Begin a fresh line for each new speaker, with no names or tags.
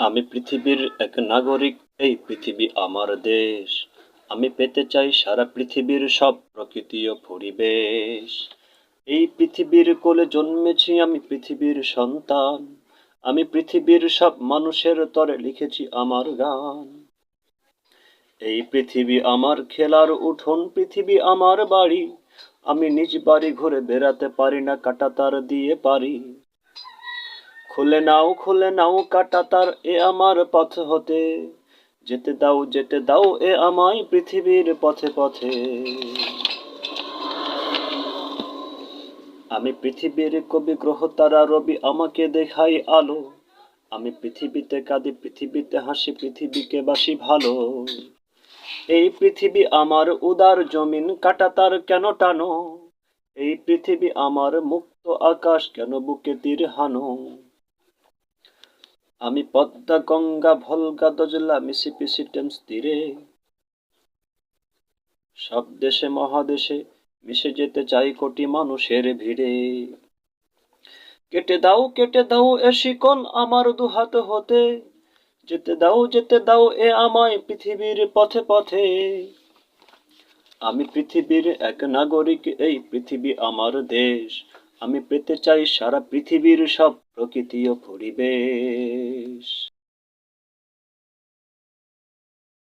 আমি পৃথিবীর এক নাগরিক, এই পৃথিবী আমার দেশ। আমি পেতে চাই সারা পৃথিবীর সব প্রকৃতি ও পরিবেশ। এই পৃথিবীর কোলে জন্মেছি, আমি পৃথিবীর সন্তান। আমি পৃথিবীর সব মানুষের তরে লিখেছি আমার গান। এই পৃথিবী আমার খেলার উঠোন, পৃথিবী আমার বাড়ি। আমি নিজ বাড়ি ঘুরে বেড়াতে পারি না, কাঁটাতার দিয়ে পারি। খুলে নাও কাঁটাতার, এ আমার পথ হতে। যেতে দাও এ আমায় পৃথিবীর পথে পথে। আমি পৃথিবীর কবি, গ্রহ তারা রবি আমাকে দেখাই আলো। আমি পৃথিবীতে কাঁদি, পৃথিবীতে হাসি, পৃথিবীকে বাসি ভালো। এই পৃথিবী আমার উদার জমিন, কাঁটাতার কেন টানো? এই পৃথিবী আমার মুক্ত আকাশ, কেন বুকে তীর হানো? আমি পদ্মা, গঙ্গা, ভলগা, দজলা, মিসিসিপি, টেমস তীরে সব দেশে মহাদেশে মিশে যেতে চাই কোটি মানুষের ভিড়ে। কেটে দাও এ শিকল আমার দুহাত হতে। যেতে দাও এ আমায় পৃথিবীর পথে পথে। আমি পৃথিবীর এক নাগরিক, এই পৃথিবী আমার দেশ। আমি পেতে চাই সারা পৃথিবীর সব প্রকৃতি ও পরিবেশ।